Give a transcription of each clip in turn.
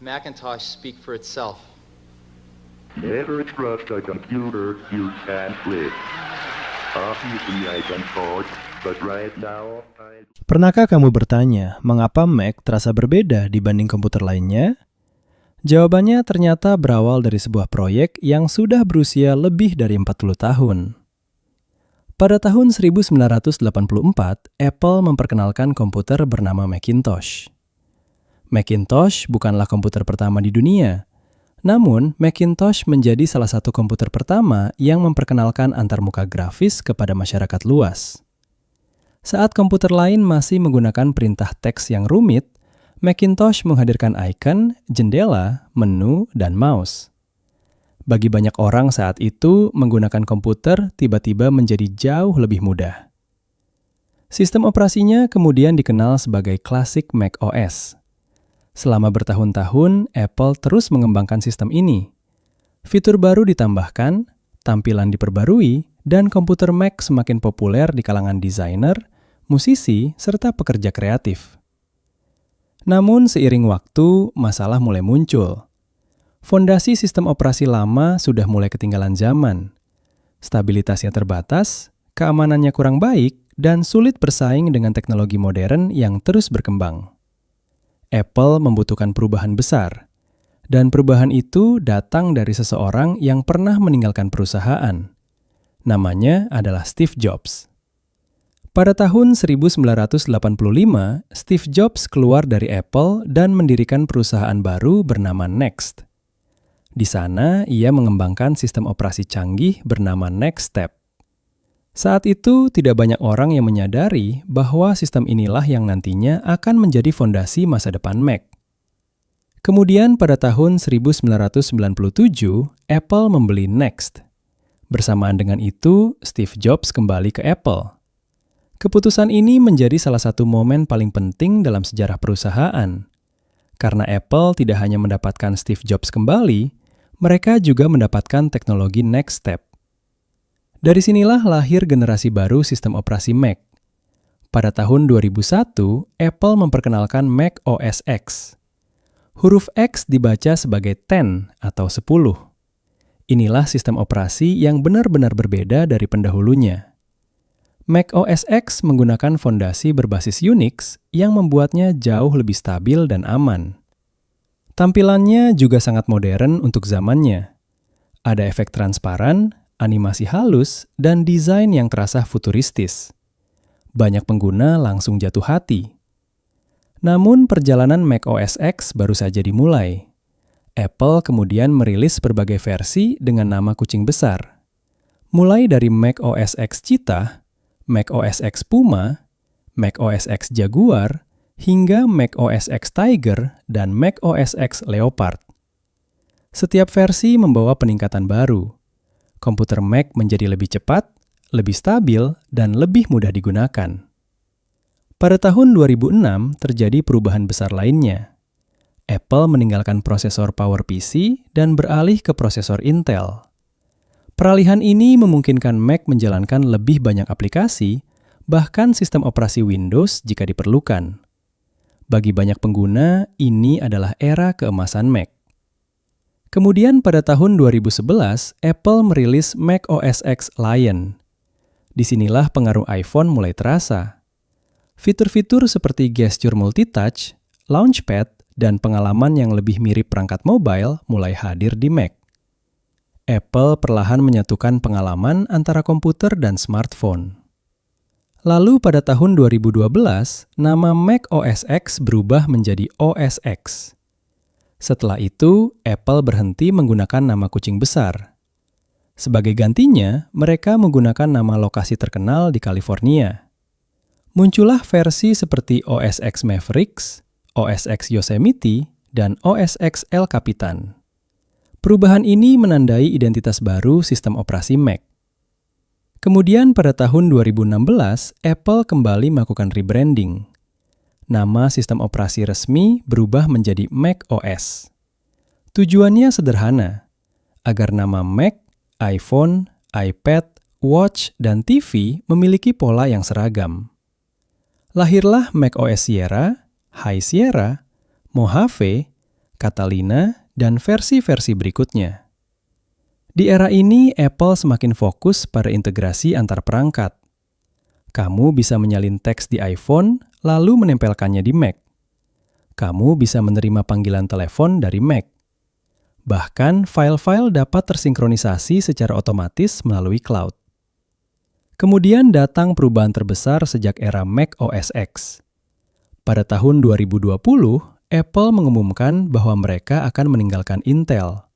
Macintosh speak for itself. Never trust a computer you can't read. Obviously I can code, but right now Pernahkah kamu bertanya, mengapa Mac terasa berbeda dibanding komputer lainnya? Jawabannya ternyata berawal dari sebuah proyek yang sudah berusia lebih dari 40 tahun. Pada tahun 1984, Apple memperkenalkan komputer bernama Macintosh. Macintosh bukanlah komputer pertama di dunia, namun Macintosh menjadi salah satu komputer pertama yang memperkenalkan antarmuka grafis kepada masyarakat luas. Saat komputer lain masih menggunakan perintah teks yang rumit, Macintosh menghadirkan icon, jendela, menu, dan mouse. Bagi banyak orang saat itu, menggunakan komputer tiba-tiba menjadi jauh lebih mudah. Sistem operasinya kemudian dikenal sebagai klasik Mac OS. Selama bertahun-tahun, Apple terus mengembangkan sistem ini. Fitur baru ditambahkan, tampilan diperbarui, dan komputer Mac semakin populer di kalangan desainer, musisi, serta pekerja kreatif. Namun seiring waktu, masalah mulai muncul. Fondasi sistem operasi lama sudah mulai ketinggalan zaman. Stabilitasnya terbatas, keamanannya kurang baik, dan sulit bersaing dengan teknologi modern yang terus berkembang. Apple membutuhkan perubahan besar, dan perubahan itu datang dari seseorang yang pernah meninggalkan perusahaan. Namanya adalah Steve Jobs. Pada tahun 1985, Steve Jobs keluar dari Apple dan mendirikan perusahaan baru bernama Next. Di sana, ia mengembangkan sistem operasi canggih bernama NextStep. Saat itu, tidak banyak orang yang menyadari bahwa sistem inilah yang nantinya akan menjadi fondasi masa depan Mac. Kemudian pada tahun 1997, Apple membeli Next. Bersamaan dengan itu, Steve Jobs kembali ke Apple. Keputusan ini menjadi salah satu momen paling penting dalam sejarah perusahaan. Karena Apple tidak hanya mendapatkan Steve Jobs kembali, mereka juga mendapatkan teknologi NextStep. Dari sinilah lahir generasi baru sistem operasi Mac. Pada tahun 2001, Apple memperkenalkan Mac OS X. Huruf X dibaca sebagai 10 atau 10. Inilah sistem operasi yang benar-benar berbeda dari pendahulunya. Mac OS X menggunakan fondasi berbasis Unix yang membuatnya jauh lebih stabil dan aman. Tampilannya juga sangat modern untuk zamannya. Ada efek transparan, animasi halus, dan desain yang terasa futuristis. Banyak pengguna langsung jatuh hati. Namun perjalanan Mac OS X baru saja dimulai. Apple kemudian merilis berbagai versi dengan nama kucing besar. Mulai dari Mac OS X Cheetah, Mac OS X Puma, Mac OS X Jaguar, hingga Mac OS X Tiger dan Mac OS X Leopard. Setiap versi membawa peningkatan baru. Komputer Mac menjadi lebih cepat, lebih stabil, dan lebih mudah digunakan. Pada tahun 2006 terjadi perubahan besar lainnya. Apple meninggalkan prosesor PowerPC dan beralih ke prosesor Intel. Peralihan ini memungkinkan Mac menjalankan lebih banyak aplikasi, bahkan sistem operasi Windows jika diperlukan. Bagi banyak pengguna, ini adalah era keemasan Mac. Kemudian pada tahun 2011, Apple merilis Mac OS X Lion. Disinilah pengaruh iPhone mulai terasa. Fitur-fitur seperti gesture multitouch, launchpad, dan pengalaman yang lebih mirip perangkat mobile mulai hadir di Mac. Apple perlahan menyatukan pengalaman antara komputer dan smartphone. Lalu pada tahun 2012, nama Mac OS X berubah menjadi OS X. Setelah itu, Apple berhenti menggunakan nama kucing besar. Sebagai gantinya, mereka menggunakan nama lokasi terkenal di California. Muncullah versi seperti OS X Mavericks, OS X Yosemite, dan OS X El Capitan. Perubahan ini menandai identitas baru sistem operasi Mac. Kemudian pada tahun 2016, Apple kembali melakukan rebranding. Nama sistem operasi resmi berubah menjadi Mac OS. Tujuannya sederhana, agar nama Mac, iPhone, iPad, Watch, dan TV memiliki pola yang seragam. Lahirlah Mac OS Sierra, High Sierra, Mojave, Catalina, dan versi-versi berikutnya. Di era ini, Apple semakin fokus pada integrasi antar perangkat. Kamu bisa menyalin teks di iPhone, lalu menempelkannya di Mac. Kamu bisa menerima panggilan telepon dari Mac. Bahkan, file-file dapat tersinkronisasi secara otomatis melalui cloud. Kemudian datang perubahan terbesar sejak era Mac OS X. Pada tahun 2020, Apple mengumumkan bahwa mereka akan meninggalkan Intel.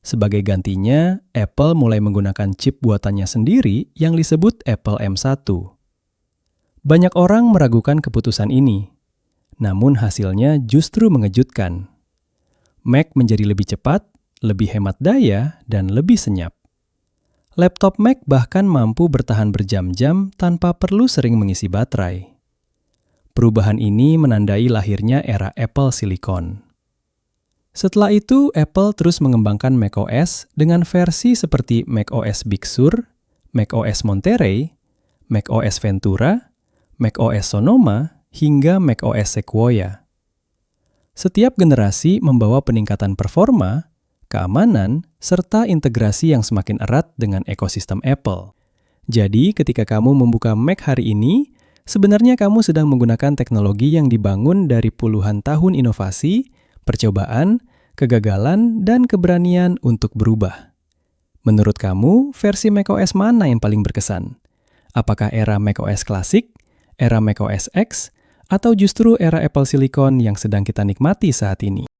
Sebagai gantinya, Apple mulai menggunakan chip buatannya sendiri yang disebut Apple M1. Banyak orang meragukan keputusan ini, namun hasilnya justru mengejutkan. Mac menjadi lebih cepat, lebih hemat daya, dan lebih senyap. Laptop Mac bahkan mampu bertahan berjam-jam tanpa perlu sering mengisi baterai. Perubahan ini menandai lahirnya era Apple Silicon. Setelah itu, Apple terus mengembangkan macOS dengan versi seperti macOS Big Sur, macOS Monterey, macOS Ventura, macOS Sonoma, hingga macOS Sequoia. Setiap generasi membawa peningkatan performa, keamanan, serta integrasi yang semakin erat dengan ekosistem Apple. Jadi, ketika kamu membuka Mac hari ini, sebenarnya kamu sedang menggunakan teknologi yang dibangun dari puluhan tahun inovasi, percobaan, kegagalan, dan keberanian untuk berubah. Menurut kamu, versi macOS mana yang paling berkesan? Apakah era macOS klasik, era macOS X, atau justru era Apple Silicon yang sedang kita nikmati saat ini?